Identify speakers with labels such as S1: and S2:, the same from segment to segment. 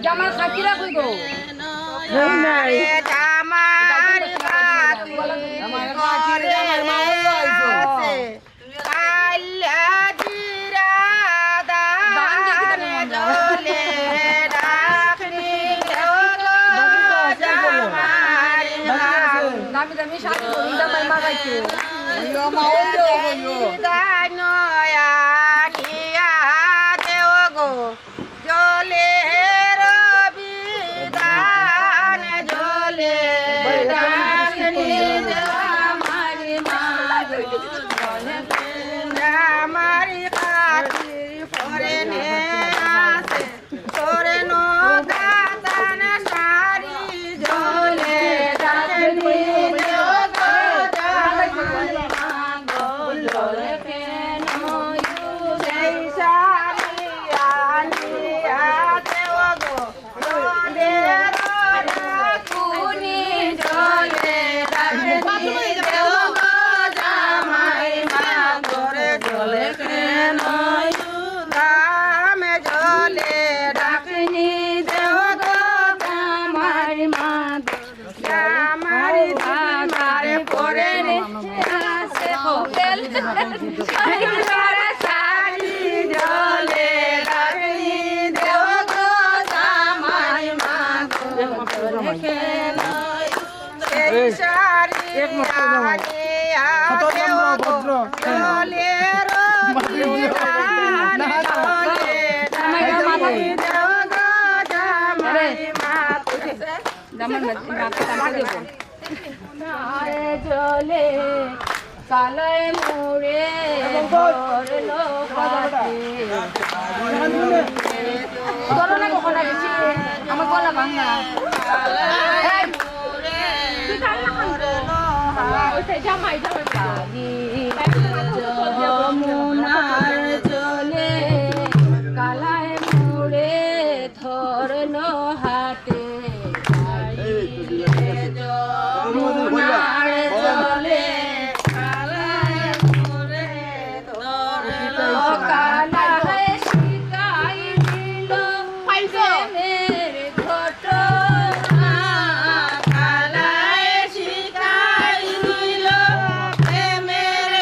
S1: জামার খাতিরা কই গো দামি শাড়ি পরি জামাই মাগাইছে জলে কালায় মোড়ে ধরলো না কখন বেশি আমার গলা ভাঙা যমুনার জলে কালায় মোড়ে ধরলো হাতে যমুনার জলে কালায় মোড়ে ধরলো কালায় শিকাই দিল প্রেমের ঘটনা কালায় শিকাই দিল প্রেমের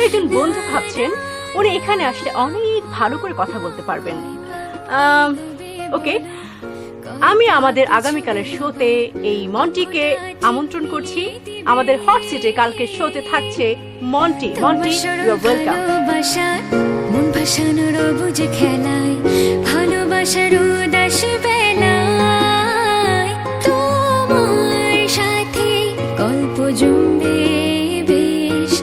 S2: একজন বন্ধু ভাবছেন উনি এখানে আসলে অনেক ভালো করে কথা বলতে পারবেন। ওকে, আমি আমাদের আগামীকালের শোতে এই মন্টিকে আমন্ত্রণ করছি। আমাদের হট সিটে কালকে শোতে থাকছে Monty. Monty, you are welcome.
S3: মন ভাসানোর অবুঝ খেলায়, ভালোবাসার উদাস বেলায়, তোমার সাথে গল্প জমবে বেশ,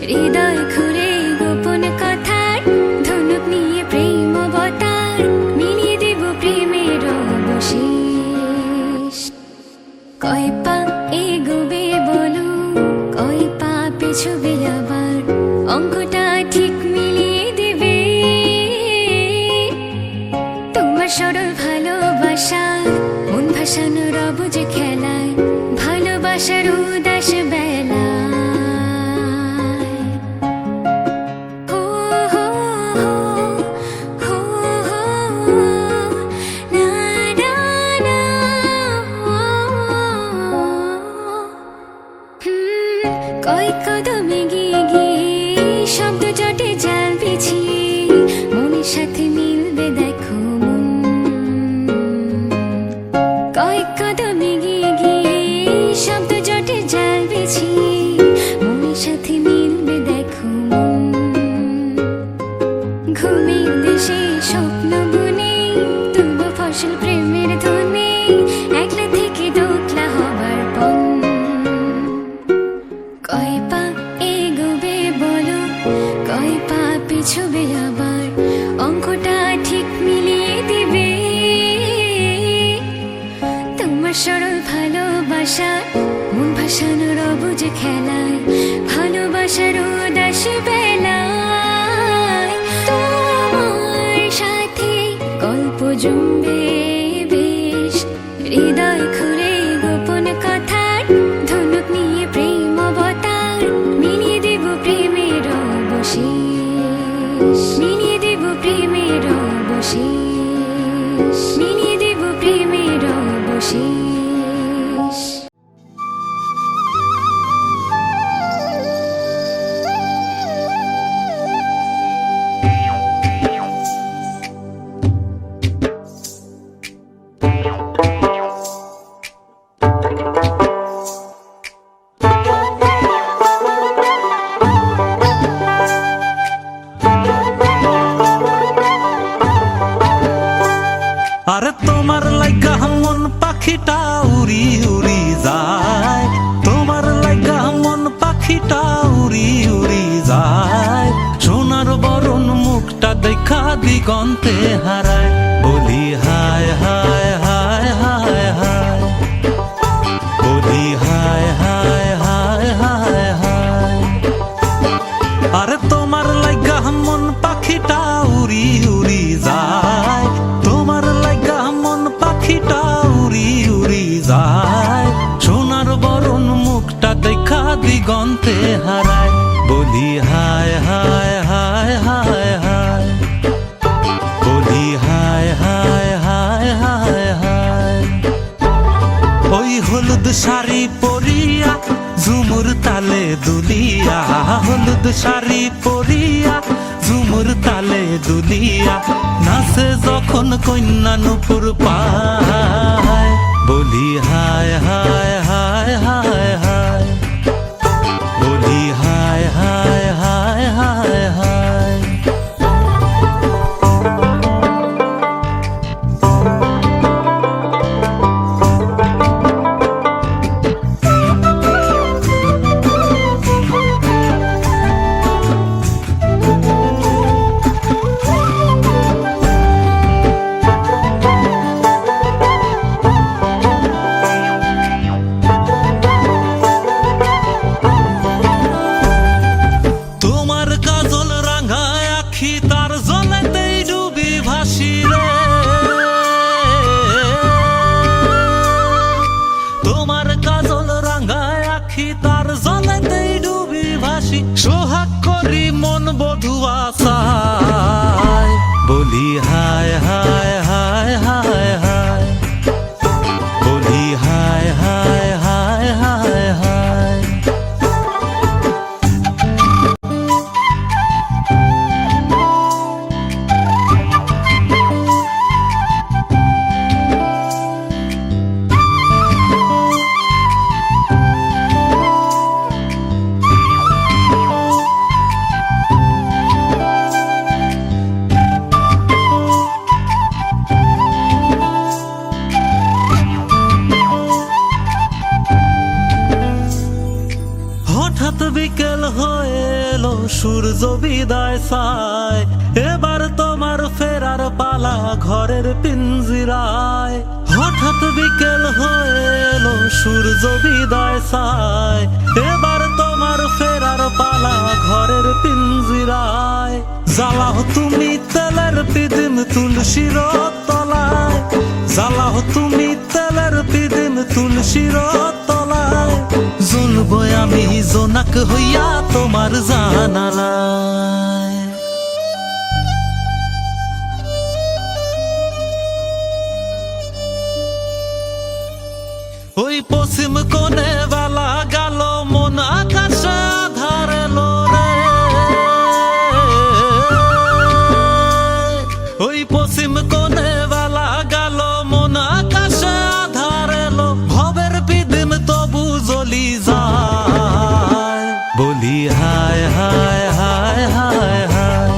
S3: হৃদয় খুলে গোপন কথার ধনুক নিয়ে প্রেম অবতার, মিলিয়ে দেব প্রেমের অবশেষ। কয় পা এগোবে বলো, কয় পা পেছবে আবার, অঙ্কটা ঠিক মিলিয়ে দেবে তোমার সরল ভালোবাসার, মন ভাসানোর অবুঝ খেলায়, ভালোবাসার উদাস বেলায়। হো হো হো হো হো, না না না, কয় কদম এগিয়ে গিয়ে শব্দ জটে জাল বিছিয়ে, মনের সাথে মিলবে দেখো মন। কয়েক কদম এগিয়ে গিয়ে শব্দ জটে জাল বিছিয়ে, মনের সাথে মিলবে দেখো মন। ঘুমের দেশে স্বপ্ন বুনে তুলব ফসল প্রেমের ধনে, একলা থেকে দোকলা হবার পণ। কয় পা এগোবে বলো, কয় পা পিছবে আবার, অঙ্কটা ঠিক মিলিয়ে দিবে তোমার সরল ভালোবাসার, মন ভাসানোর অবুঝ খেলায়, ভালোবাসার উদাস বেলায়, তোমার সাথে গল্প জমবে বেশ, হৃদয় খুলে গোপন কথার ধনুক নিয়ে প্রেম অবতার, মিলিয়ে দেব প্রেমের অবশেষ, মিলিয়ে দেব প্রেমের অবশেষ, মিলিয়ে দেব প্রেমের অবশেষ।
S4: আরে তোমার লাইগা মন পাখিটা উড়ি উড়ি যায়, তোমার লাইগা মন পাখিটা উড়ি উড়ি যায়, সোনার বরণ মুখটা দেখা দিগন্তে হারায়, বলি হায় হায় হায় হায় হায়, বলি হায় হায় হায় হায় হায়। আরে তোমার লাইগা মন পাখিটা উড়ি উড়ি যায়, তোমার লাইগা মন পাখিটা উড়ি উড়ি যায়, সোনার বরণ মুখটা দেখা দিগন্তে হারায়, বলি হায় হায় হায় হায় হায়, বলি হায় হায় হায় হায় হায়। ওই হলুদ শাড়ি পরিয়া ঝুমুর তালে দুলিয়া, হলুদ শাড়ি পরিয়া ঝুমুর তালে দুলিয়া, নাচে যখন কন্যা নুপুর পায়, বলি হায় হায় হায় হায় হায়, বলি হায় হায় হায় হায় হায়। সোহাগ করি মন বধুয়া চায়, বলি হায় হায় হায় হায় হায়, বলি হায় হায় হায় হায় হায়। সূর্য বিদায় চায়, এবার তোমার ফেরার পালা ঘরের পিঞ্জিরায়। হঠাৎ বিকেল হয়ে এলো সূর্য বিদায় চায়, এবার তোমার ফেরার পালা ঘরের পিঞ্জিরায়। জ্বালাও তুমি তেলের পিদিম তুলসীর তলায়, জ্বালাও তুমি তেলের পিদিম তুলসীর তলায়। জ্বলবো আমি জোনাক হইয়া তোমার জানালায়। ওই পশ্চিম কোণে বেলা গেল মন আকাশে আধার এলো রে। ওই পশ্চিম কোণে বেলা গেল মন আকাশে আধার এলো, ভবের পিদিম তবু জ্বলি যায়। বলি হায় হায় হায় হায় হায়,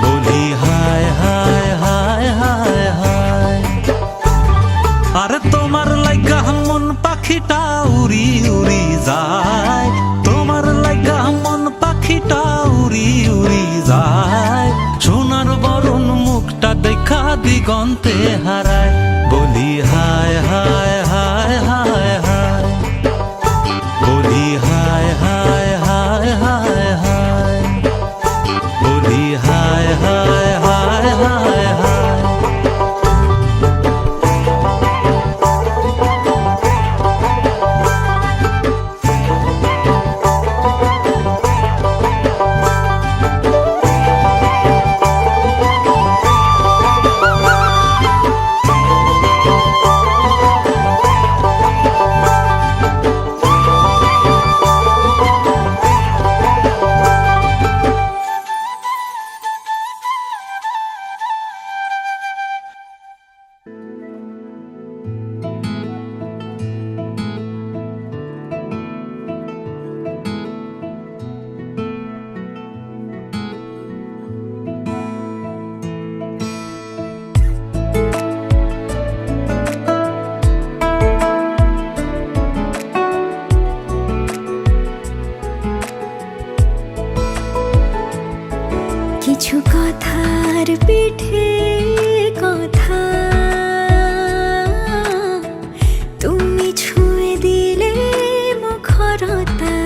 S4: বলি হায় হায় হায় হায় হায়। আরে তোমার লাইগা মন পাখিটা উড়ি উড়ি যায়, তোমার লাইগা মন পাখিটা উড়ি উড়ি যায়। সোনার বরণ মুখটা দেখা দিগন্তে হারায়। বলি হায় হায় হায় হায় হায়, বলি হায় হায় হায় হায় হায়, বলি হায় হায় হায় হায় হায়।
S3: কিছু কথার পিঠে কথা তুমি ছুঁয়ে দিলে মুখরতা,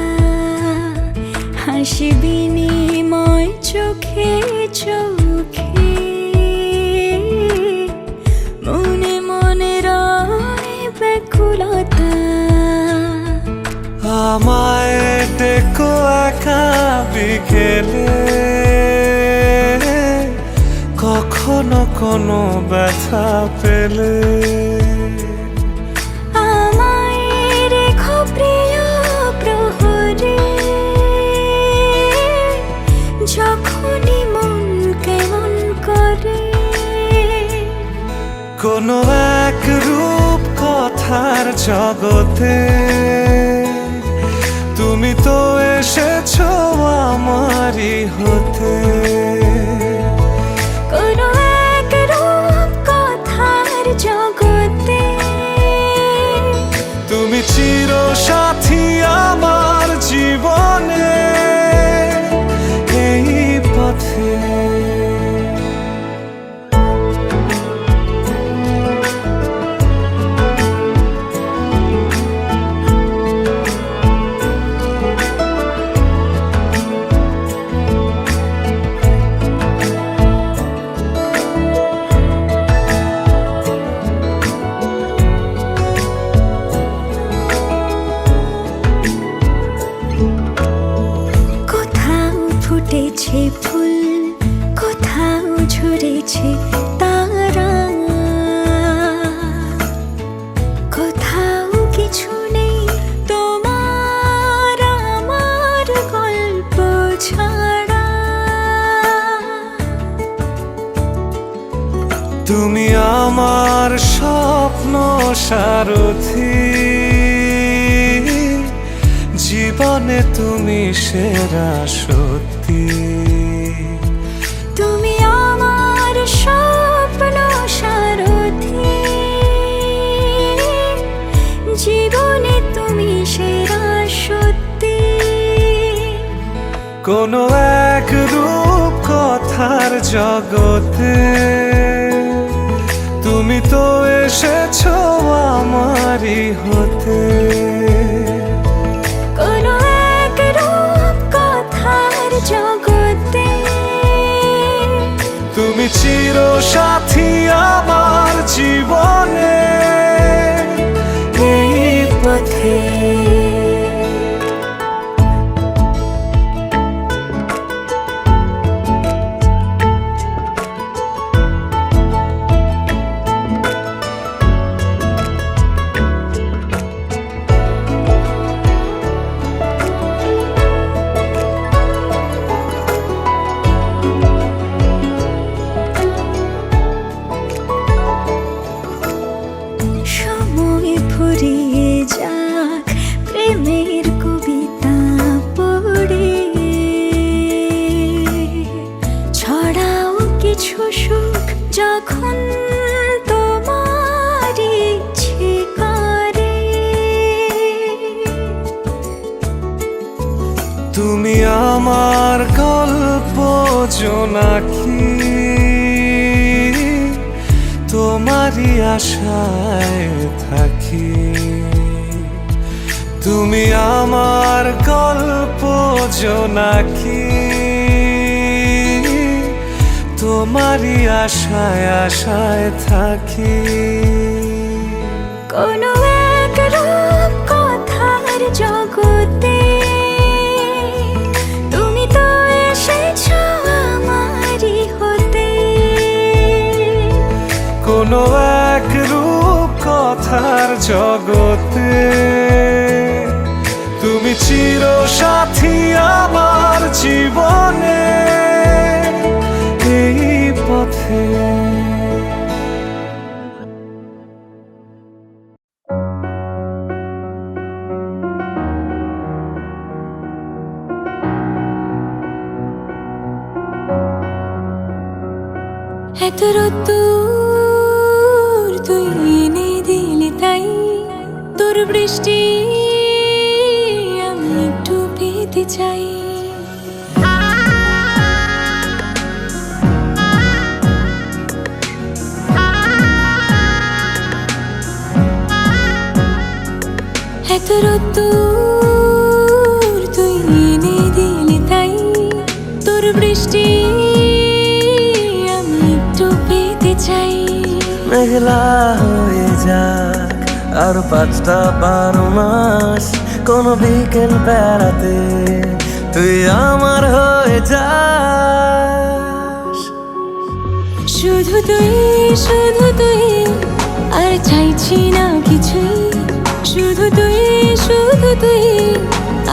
S3: হাসি বিনিময় চোখে চোখে, মনে মনে রয় ব্যাকুলতা।
S4: আমায় ডেকো একা বিকেলে, কখনো কোনো ব্যথা পেলে।
S3: আমায় রেখো প্রিয় প্রহরে, যখনই মন কেমন করে।
S4: কোনো এক রূপ কথার জগতে তুমি তো এসেছো আমারই হতে।
S3: কোনো এক রূপ কথার জগতে
S4: তুমি চির সাথী আমার জীবনে এই পথে।
S3: ফুটেছে ফুল, কোথাও ঝরেছে তারা, কোথাও কিছু নেই তোমার আমার গল্প ছাড়া।
S4: তুমি আমার স্বপ্ন সারথি, জীবনে তুমি সেরা সত্যি।
S3: তুমি আমার স্বপ্ন সারথি, জীবনে তুমি সেরা সত্যি।
S4: কোনো এক রূপ কথার জগতে তুমি তো এসেছো আমারই হতে।
S3: কোনো এক রূপ কথার জগতে
S4: তুমি চির সাথী আমার জীবনে
S3: এই পথে। সময় ফুরিয়ে যাক প্রেমের কবিতা পড়ে, ছড়াও কিছু সুখ যখন তোমার ইচ্ছে করে।
S4: তুমি আমার গল্প জোনাকি, তোমারই আশায় থাকি। তুমি আমার গল্প জোনাকি, তোমারই আশায় আশায় থাকি।
S3: কোনো এক রূপ কথার জগতে তুমি তো এসেছো আমারই হতে।
S4: কোনো এক রূপ কথার জগতে তুমি চির সাথী আমার জীবনে এই পথে।
S3: এত রোদ্দুর তুই এনে দিলি তাই, তোর বৃষ্টি আমি একটু পেতে চাই। এত রোদ্দুর তুই এনে দিলি তাই, তোর বৃষ্টি আমি একটু পেতে চাই।
S5: মেঘলা হয়ে যাক আর 5টা-12 মাস, কোনো বিকেল বেড়াতে তুই আমার হয়ে যাস।
S3: শুধু তুই আর চাইছি না কিছুই। শুধু তুই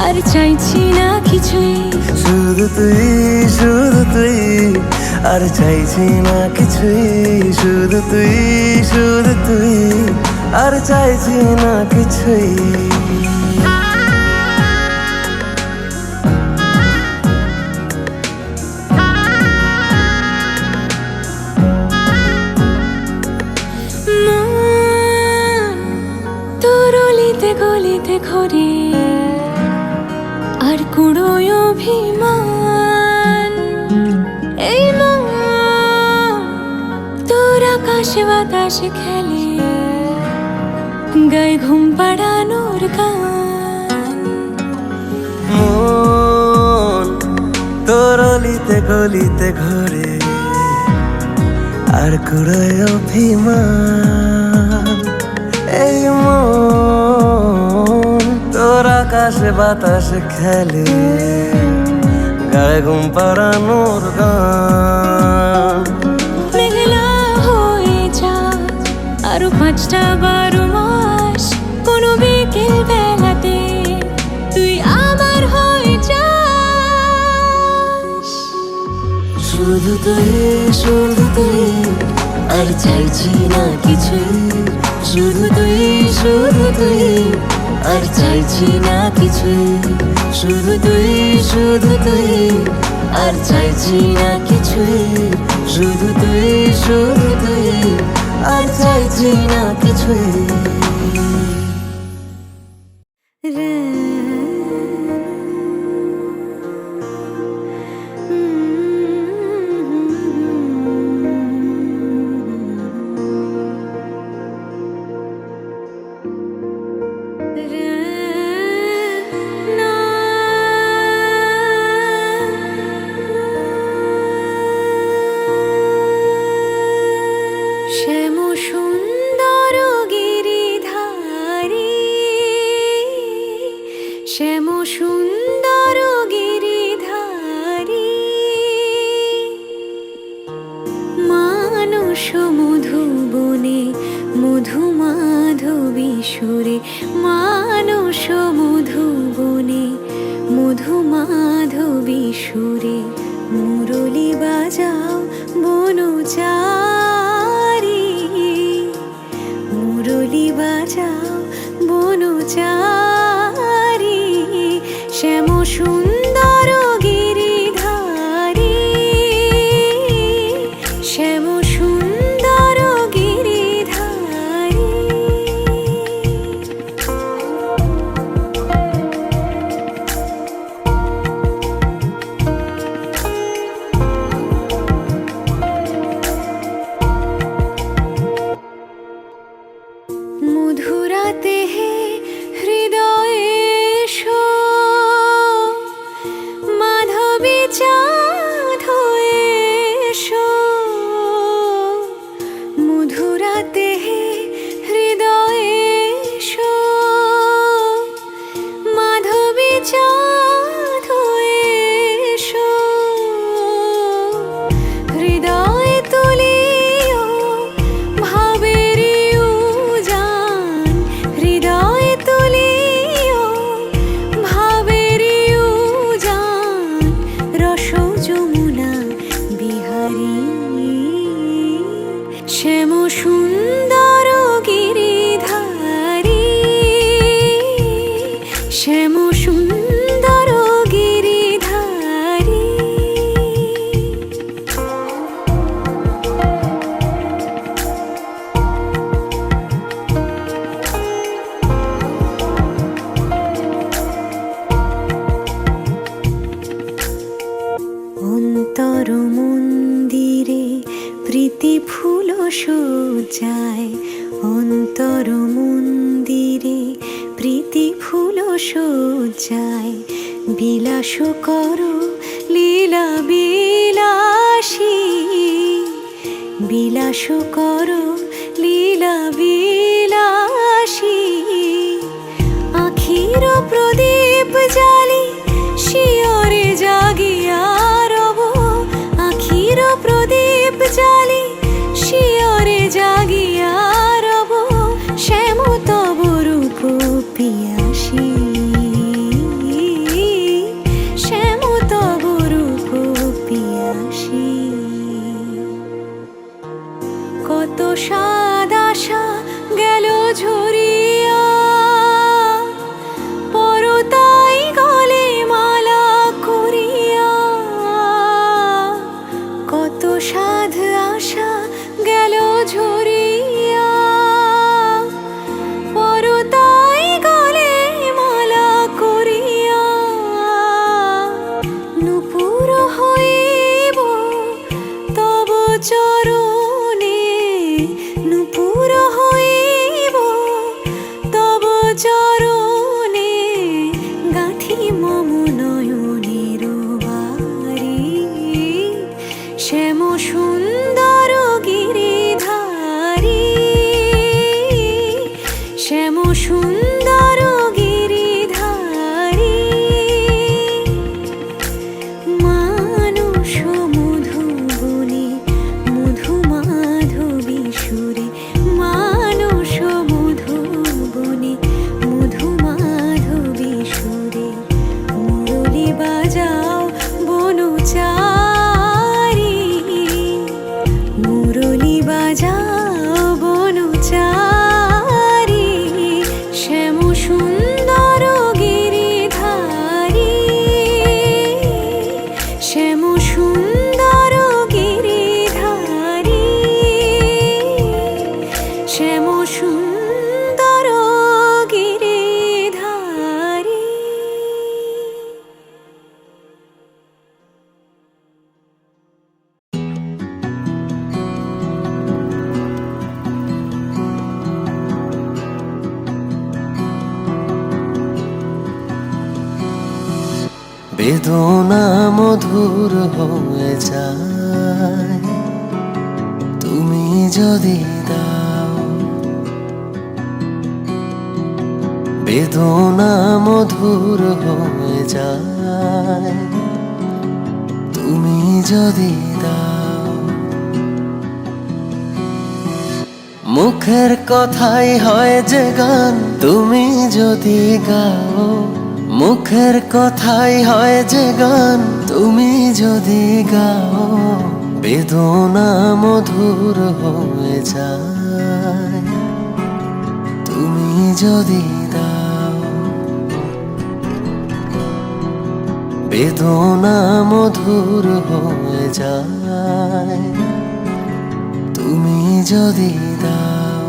S3: আর চাইছি না কিছুই।
S5: শুধু তুই আর চাইছি না কিছুই। শুধু তুই আর চাইছি না কিছুই।
S3: তোর অলিতে গলিতে ঘরে আর কুড়োয় অভিমান। এই মন তোর আকাশে বাতাসে খেলে, গায়ে ঘুম পাড়ানোর গান।
S5: মন তোর অলিতে গলিতে ঘরে আর কুড়োয় অভিমান। এই মন তোর আকাশে বাতাসে খেলে, গায়ে ঘুম পাড়ানোর গান।
S3: মেঘলা হয়ে যাক আরো 5টা-12 মাস, কোনো বিকেল বেলাতে তুই আমার হয়ে যাস।
S5: শুধু তুই আর চাইছি না কিছুই। শুধু তুই আর চাইছি না কিছুই। শুধু তুই আর চাইছি না কিছুই। শুধু তুই আর চাইছি না কিছুই।
S3: শ্যাম সুন্দর গিরিধারী মানস মধুবনে মধু মাধবী সুরে মানস মধুবনে মধু মাধবী সুরে মুরলি বাজাও বনচারী মুরলি বাজাও বনচারী শ্যাম সুন্দর গিরিধারী শ্যাম সুন্দর গিরিধারী মধুরাতে হে হৃদয়ে এসো মাধবী চাঁদ হয়ে এসো মধুরাতে হে হৃদয়ে এসো মাধবী চাঁদ হয়ে এসো হৃদয়ে তুলিও ভাবেরি উজান হৃদয়ে তুলিও ভাবেরি উজান রস যমুনা বিহারী শ্যাম সুন্দর গিরিধারী শ্যাম সুন্দর গিরিধারী অন্তর মন্দিরে প্রীতি ফুল সজ্জায় অন্তর মন্দিরে প্রীতি ফুল সজ্জায় বিলাস করো লীলা বিলাসী বিলাস করো লীলা বিলাসী আখির প্রদীপ জালি শিয়রে জাগিয়া রব আখির প্রদীপ জালি শিয়রে জাগিয়া রব শ্যাম তব রূপ পিয়াসী শ্যাম তব রূপ পিয়াসী কত সাদ আশা গেল ঝরিয়া পরতাই গলে মালা করিয়া কত সাধ আশা গেল ঝরিয়া পরতাই গলে মালা করিয়া নূপুর হইব তব চরণে নূপুর হইব তব চরণে গাঁথি মম নয়নের বাড়ি শ্যাম সুন্দর গিরিধারী শ্যাম সুন্দর গিরিধারী মানস মধুবনে মধু মাধবী সুরে মানস মধুবনে মধু মাধবী সুরে মুরলি বাজাও বনচারী মুরলি বাজাও বনচারী শ্যাম সুন্দর গিরিধারী শ্যাম সুন্দর গিরিধারী শ্যাম সুন্দর গিরিধারী
S5: বেদনা মধুর হয়ে যায় তুমি যদি দাও বেদনা মধুর হয়ে যায় তুমি যদি দাও। মুখের কথাই হয় যে গান তুমি যদি গাও, মুখের কথাই হয় যে গান তুমি যদি গাও, বেদনা মধুর হয়ে যায় তুমি যদি দাও। বেদনা মধুর হয়ে যায় তুমি যদি দাও।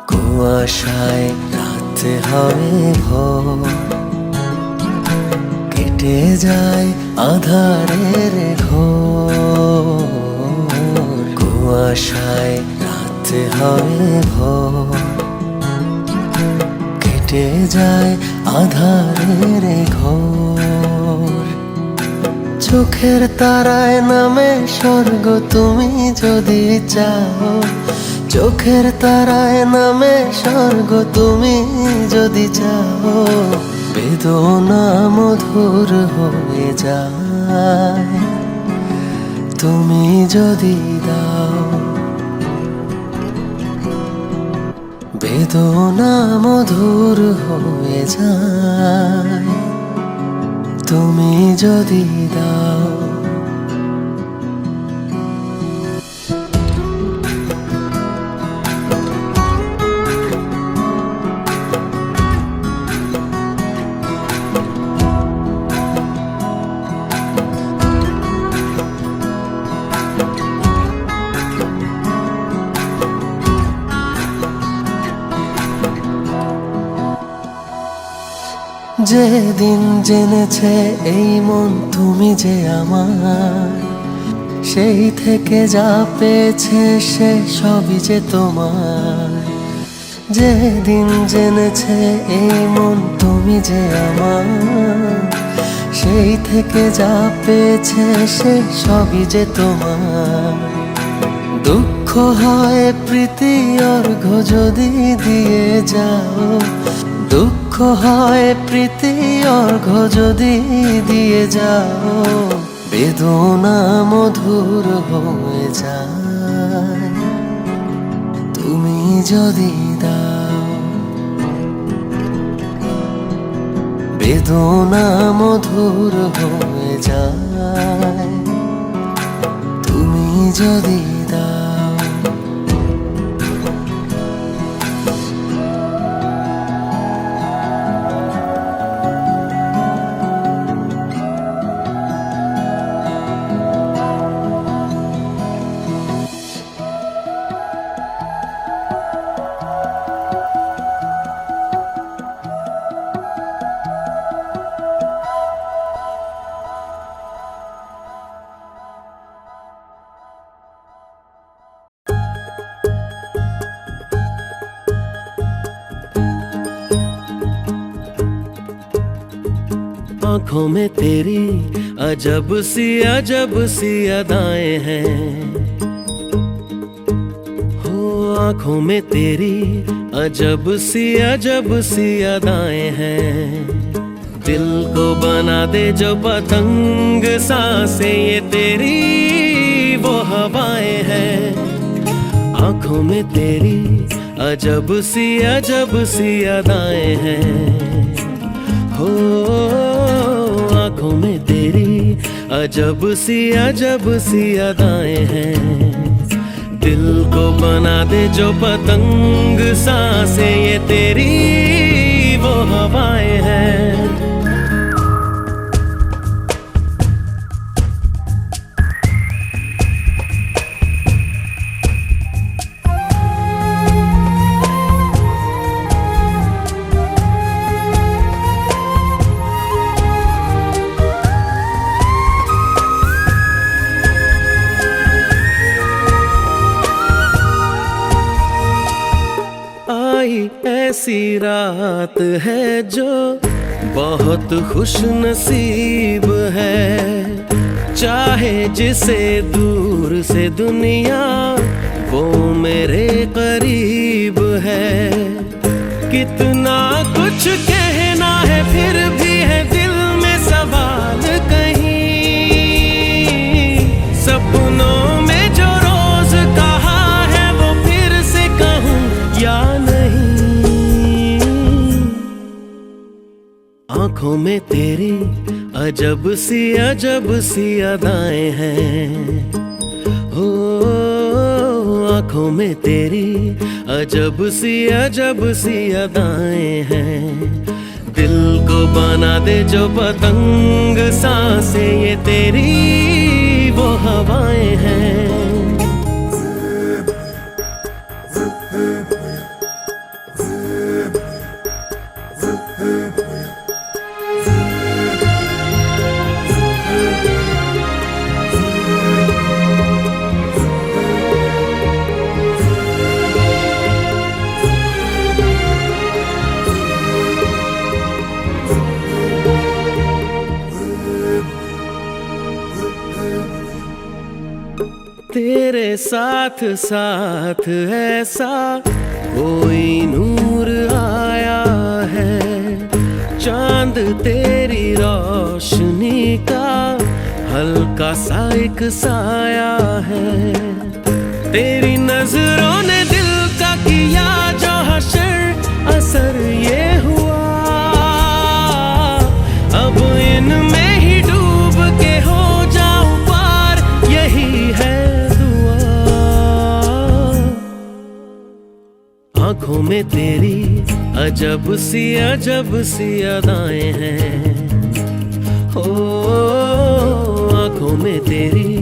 S5: কুয়াশায় রাতে হয় ভোর, কেটে যায় আধারের ঘোর। কুয়াশায় রাতে হয় ভোর, কেটে যায় আধারের ঘোর। চোখের তারায় নামে স্বর্গ তুমি যদি চাও, চোখের তারায় নামে স্বর্গ তুমি যদি চাও, বেদনা মধুর হয়ে যায় তুমি যদি দাও। বেদনা মধুর হয়ে যায় তুমি যদি দাও। যেদিন জেনেছে এই মন তুমি যে আমার, সেই থেকে যা পেয়েছে সে সবই যে তোমার। যেদিন জেনেছে এই মন তুমি যে আমার, সেই থেকে যা পেয়েছে সে সবই যে তোমার। দুঃখ হয় প্রীতি অর্ঘ যদি দিয়ে যাও, দুঃখ হয় প্রীতি অর্ঘ যদি দিয়ে যাও, বেদনা মধুর হয়ে যায় তুমি যদি দাও। বেদনা মধুর হয়ে যায় তুমি যদি দাও।
S6: आंखों में तेरी अजब सी अदाएं हैं, हो आंखों में तेरी अजब सी अदाएं हैं। दिल को बना दे जो पतंग सांसें ये तेरी वो हवाएं हैं। आंखों में तेरी अजब सी अदाएं हैं, हो आंखों में तेरी अजब सी अदाएं हैं। दिल को बना दे जो पतंग सांसें ये तेरी वो हवाएं हैं। ऐसी रात है जो बहुत खुश नसीब है, चाहे जिसे दूर से दुनिया वो मेरे करीब है। कितना कुछ कहना है फिर भी है दिल में सवाल कहीं, सपनों में जो रोज कहा है वो फिर से कहूँ या नहीं। आंखों में तेरी अजब सी अदाएं हैं, हो आंखों में तेरी अजब सी अदाएं हैं। दिल को बना दे जो पतंग सांसें ये तेरी वो हवाएं हैं। तेरे साथ साथ ऐसा कोई नूर आया है, चांद तेरी रोशनी का हल्का सा एक साया है। तेरी नजरों ने दिल का किया जो हशर असर ये हुआ, अब इनमें ही डूब के हो जाऊं पार यही है। आंखों में तेरी अजब सी अदाएं हैं, हो आंखों में तेरी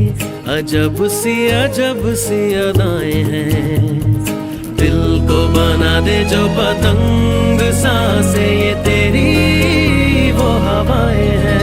S6: अजब सी अदाएं हैं। दिल को बना दे जो पतंग सांसें ये तेरी वो हवाएं हैं।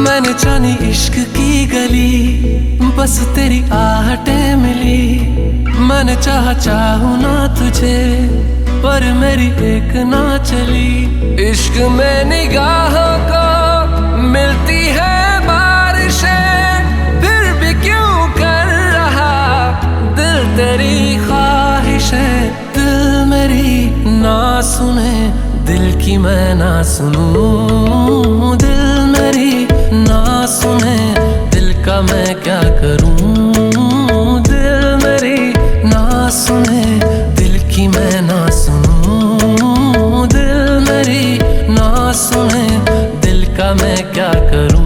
S5: मैंने जानी इश्क की गली, बस तेरी आहटें मिली। मैंने चाहूँ ना तुझे पर मेरी एक ना चली। इश्क में निगाहों को मिलती है बारिशें, फिर भी क्यों कर रहा दिल तेरी ख्वाहिशें। दिल मेरी ना सुने दिल की मैं ना सुनूं, दिल मेरी ना सुने दिल का मैं क्या करूं। दिल मेरी ना सुने दिल की मैं ना सुनूं, दिल मेरी ना सुने दिल का मैं क्या करूं।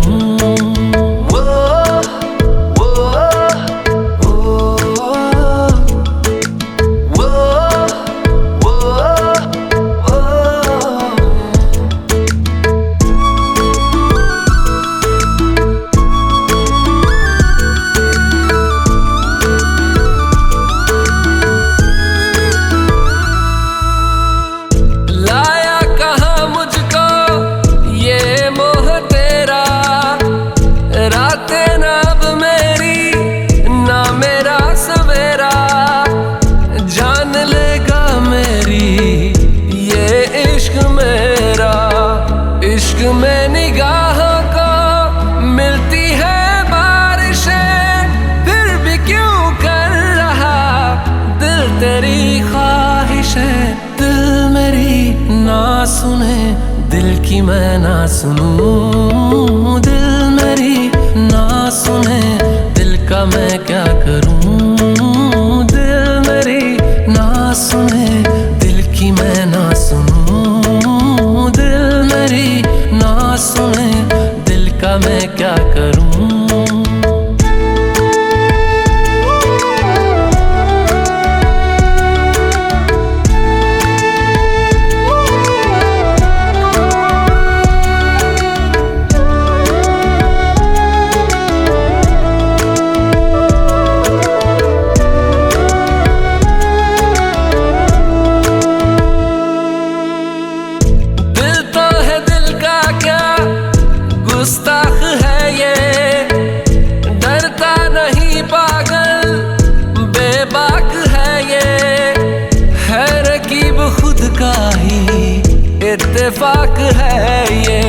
S5: इश्क में निगाहों को मिलती है बारिशें, फिर भी क्यों कर रहा दिल तेरी ख्वाहिशें। दिल मेरी ना सुने दिल की मैं ना सुनूं, दिल मेरी ना सुने दिल का मैं क्या करूं, दिल मेरी ना सुने, दिल की मैं ना सुनूं, दिल मेरी ना सुने, दिल का मैं क्या करूं। गुस्ताख है ये, डरता नहीं पागल, बेबाक है ये, है रकीब खुद का ही इत्तेफाक है ये।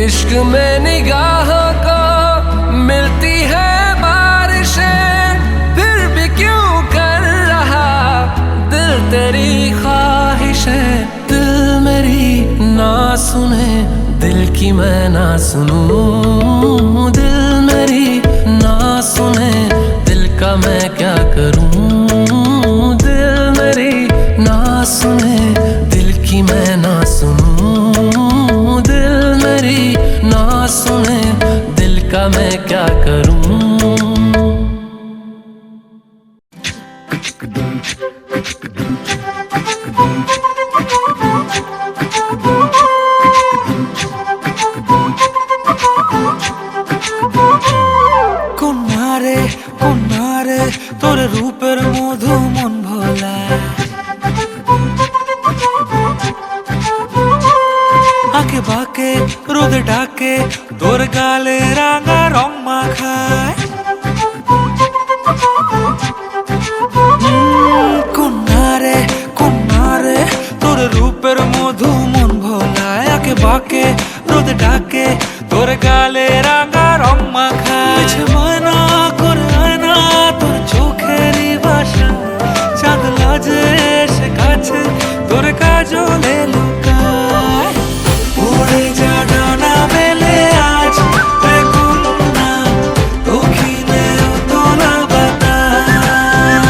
S5: इश्क में निगाहों को मिलती है बारिशें, फिर भी क्यों कर रहा दिल तेरी ख्वाहिशें। दिल मेरी ना सुने, दिल की मैं ना सुनूं, दिल मेरी ना सुने, दिल का मैं क्या करूं। दिल मेरी ना सुने, दिल की मैं ना सुनूं, दिल मेरी ना सुने, दिल का मैं क्या करूं।
S6: কন্যারে তোর রূপের মধু মন ভোলা, আঁকে বাঁকে রোদে ডাকে তোর গালে রাঙা রং মাখায়। কন্যারে তোর রূপের মধু মন ভোলায়, আঁকে বাঁকে রোদে ডাকে তোর গালে রাঙা রং মাখায়। ময়না করে আয়না তোর চোখেরই ভাষা, চাঁদ লাজে এসে কাছে তোর কাজলে লুকায়। উড়ে যা ডানা মেলে আজ রে কন্যা, দক্ষিণে তোলা বাতাস।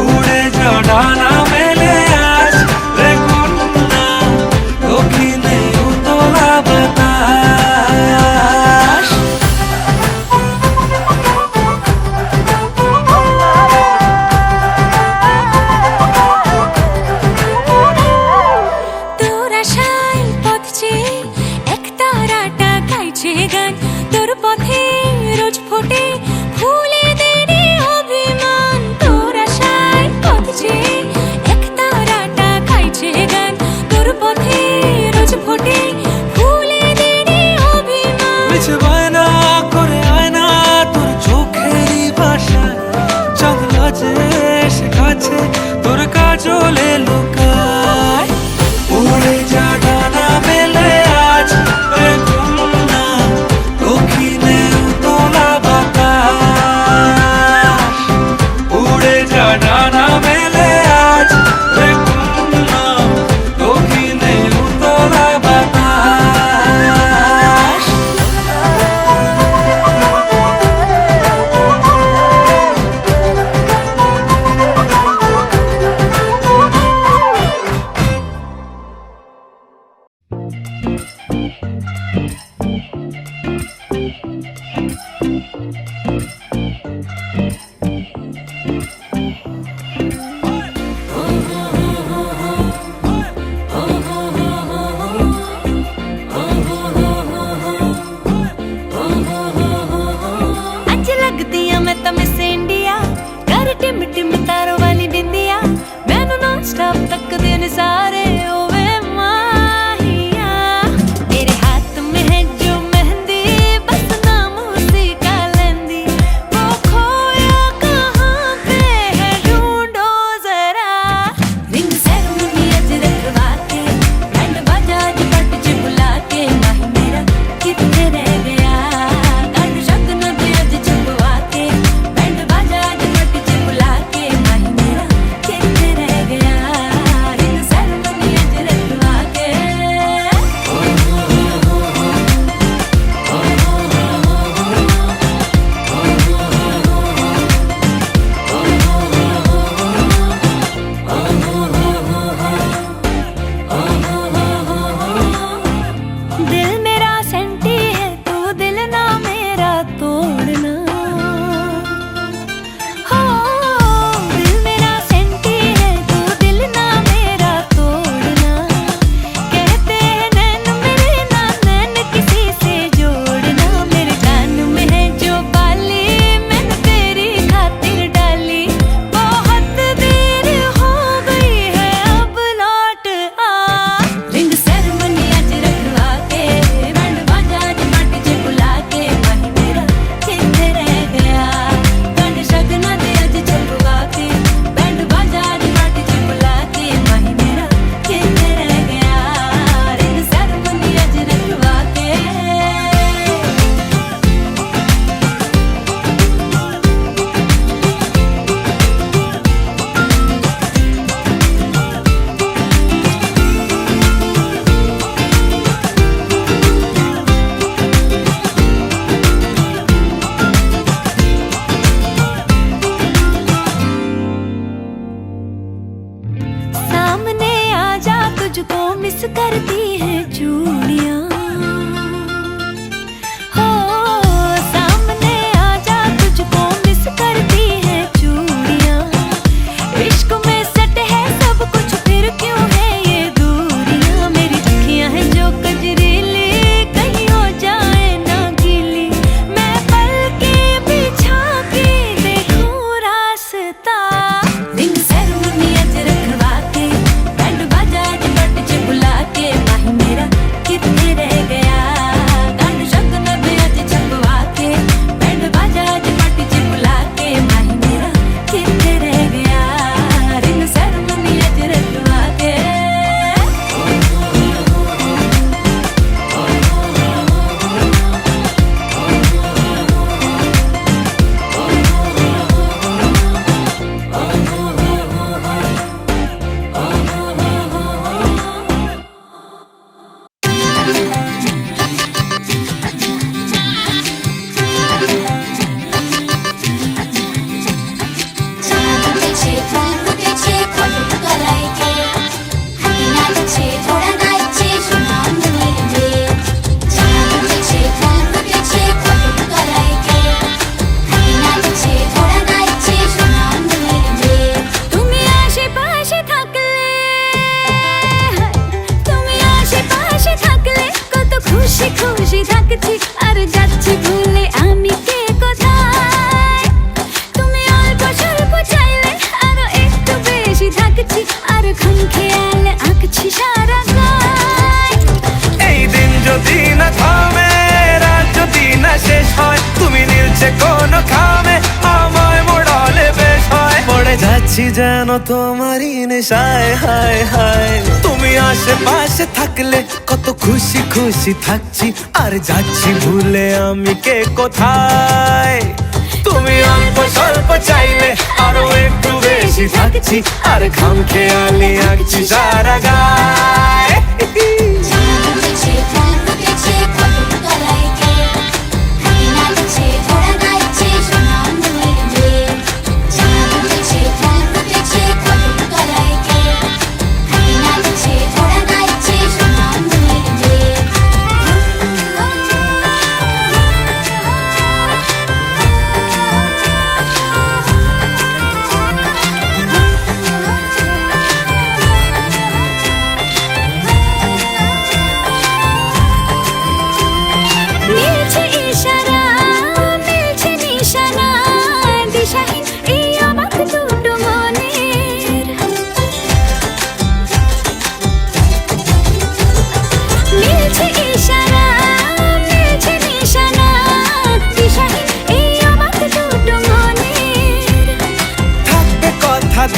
S6: উড়ে যা ডানা মেলে আজ রে কন্যা, দক্ষিণে তোলা বাতাস।
S3: তোর আশায় পথ চেয়ে এক তারাটা গাইছে গান, তোর পথে রোজ ফোটে ফুলে দেরি অভিমান। তোর আশায় পথ চেয়ে এক তারাটা গাইছে গান, তোর পথে রোজ ফোটে ফুলে দেরি অভিমান।
S6: মিছে বায়না করে আয়না তোর চোখেরই ভাষা, চাঁদ লাজে এসে কাছে তোর কাজলে লুকায়। উড়ে যা ডানা মেলে আজ রে কন্যা, দক্ষিণে তোলা বাতাস। উড়ে যা ডানা মেলে আজ রে কন্যা, দক্ষিণে তোলা বাতাস।
S3: ਅੱਜ ਲੱਗਦੀ ਆ ਮੈਂ ਤਾਂ ਮਿਸ ਇੰਡੀਆ, ਕਰ ਟਿਮ ਟਿਮ ਤਾਰੋ ਵਾਲੀ ਬਿੰਦੀਆਂ, ਮੈਨੂੰ ਨੌਨ ਸਟਾਪ ਤੱਕਦੇ ਨੇ ਸਾਰੇ ਓਵੇ ਮਾਹੀਆ। ਤੇਰੇ ਹੱਥ में है जो मेहंदी, बस नाम उसी का लेंदी, वो खोया कहाँ पे है ढूंढो जरा। रिंग सेरेमनी अज रखवा के, बैंड बाजा अज पट च बुला के, माही मेरा किथे रह गया, गान शब्द न दे अज छुपवा के, बैंड बाजा अज पट च बुला के, माही मेरा किथे रह गया। रिंग सेरेमनी
S5: যাচ্ছি যেন তোমারই নেশায়, হায় হায় তুমি আশেপাশে থাকলে কত খুশি খুশি থাকছি, আর যাচ্ছি ভুলে আমি কে কোথায়। তুমি অল্প স্বল্প চাইলে আরো একটু বেশি থাকছি, আর খাম খেয়ালি আঁকছি সারা গায়।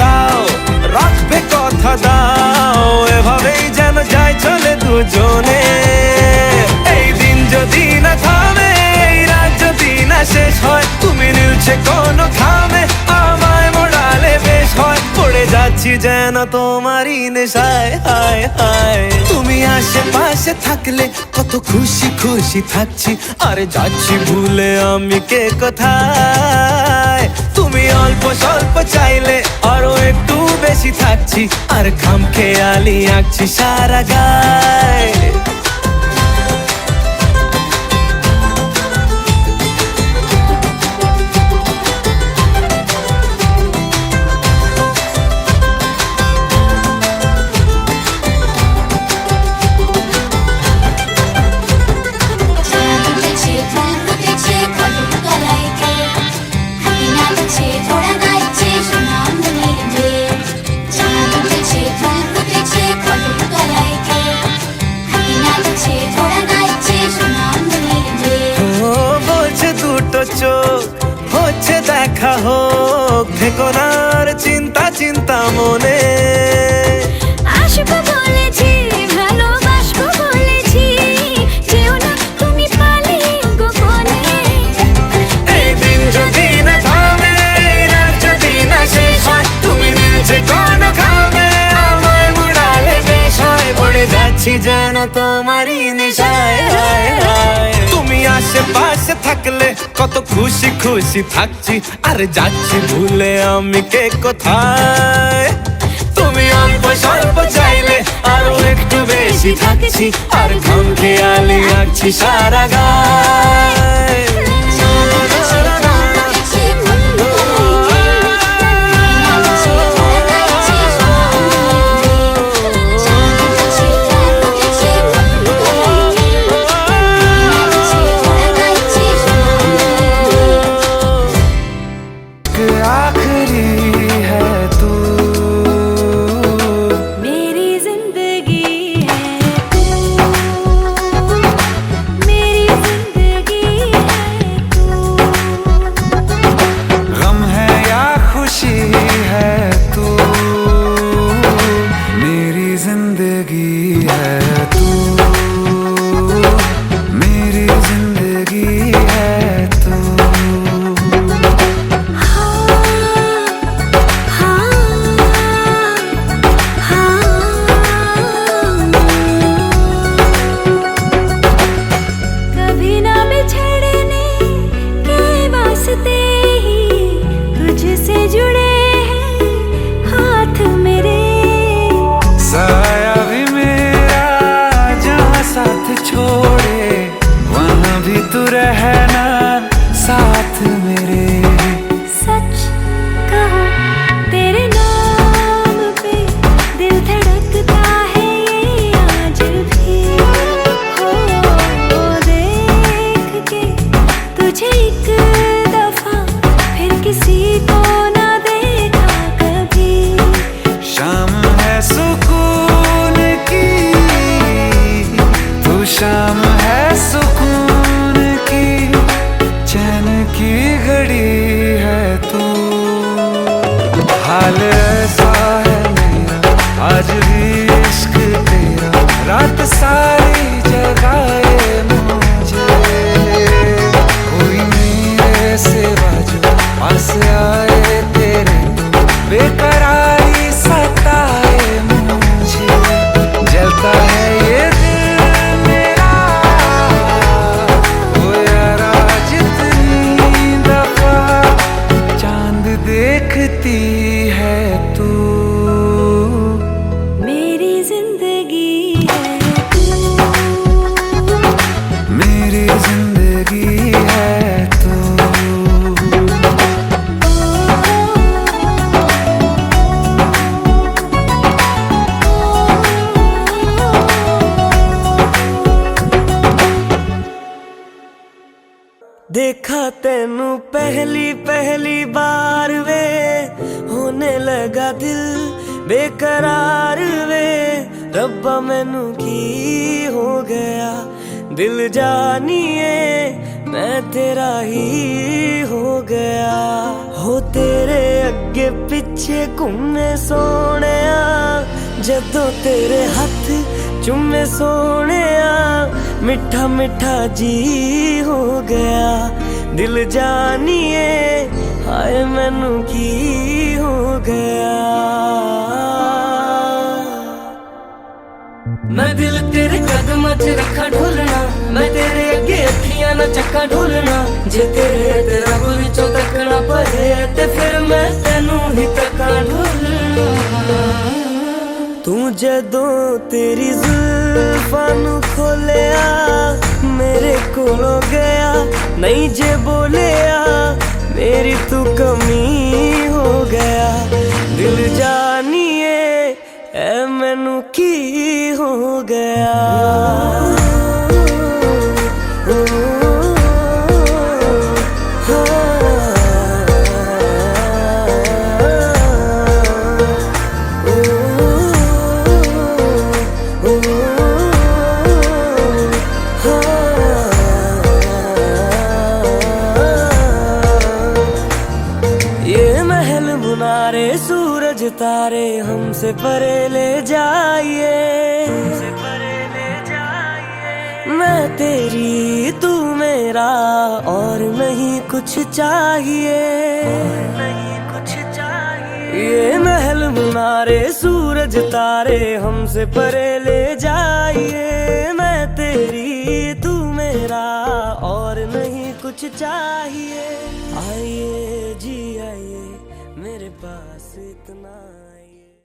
S5: দাও রাখবে কথা দাও, এভাবেই যেন যায় চলে দুজনে। এই দিন যদি না থামে, এই রাত যদি না শেষ হয়, তুমি নিলছে কোন খামে আমায় মোড়ালে বেশ হয়। পড়ে যাচ্ছি যেন তোমারই নেশায়, হায় হায় তুমি আশেপাশে থাকলে কত খুশি খুশি থাকছি, আর যাচ্ছি ভুলে আমি কে কোথায়। তুমি অল্প স্বল্প চাইলে আরো একটু বেশি থাকছি, আর খাম খেয়ালি আঁকছি সারা গায়। হচ্ছে দেখা হোক, থেকো না আর চিন্তা চিন্তা মনে।
S3: আসবো বলেছি, ভালোবাসবো বলেছি, যেও না তুমি পালিয়ে গোপনে।
S5: এই দিন যদি না থামে, এই রাত যদি না শেষ হয়, তুমি নিলছে কোন খামে আমায় মুড়ালে বেশ হয়। পড়ে যাচ্ছি যেন তোমারই নেশায়, হায় হায় তুমি আশেপাশে থাকলে কত খুশি খুশি থাকছি, আর যাচ্ছি ভুলে আমি কে কোথায়। তুমি অল্প স্বল্প চাইলে আরো একটু বেশি থাকছি, আর খাম খেয়ালি আঁকছি সারা গায়।
S7: हाल ऐसा है मेरा आज भी इश्क तेरा रात सारी जगाए मुझे कोई मेरे सिवा जो पास आए तेरे तो बेकरारी सताए मुझे जलता है ये दिल मेरा ओ यारा जितनी दफा चांद देखती है तू
S3: मेरी जिंदगी है तू
S7: मेरी जिंदगी है तू
S6: देखा तेनू पहली पहली बार वे होने लगा दिल बेकरार वे रब्बा मैनू की हो गया दिल जानिए मैं तेरा ही हो गया हो तेरे अगे पिछे घूमे सोने जदों तेरे हथ चुमे सोने मिठा मिठा जी हो गया दिल जानिए हाय मैनू की हो गया मैं दिल तेरे कदम च रखा ढोलना मैं तेरे अगे अखियां ना चक्का ढोलना जे तेरे ते रब विचों तकना पए ते फिर मैं तेनू ही तक्का ढोलना तू जदों तेरी जुल्फां नू खोलिया मेरे कोलों गया नहीं जे बोलिया मेरी तू कमी हो गया दिल जानिए ऐ मैनू की हो गया सूरज तारे हमसे परे ले जाइए मैं तेरी तू मेरा और नहीं कुछ चाहिए ये महल मुनारे सूरज तारे हमसे परे ले जाइए मैं तेरी तू मेरा और नहीं कुछ चाहिए आइए जी आइए मेरे पास इतना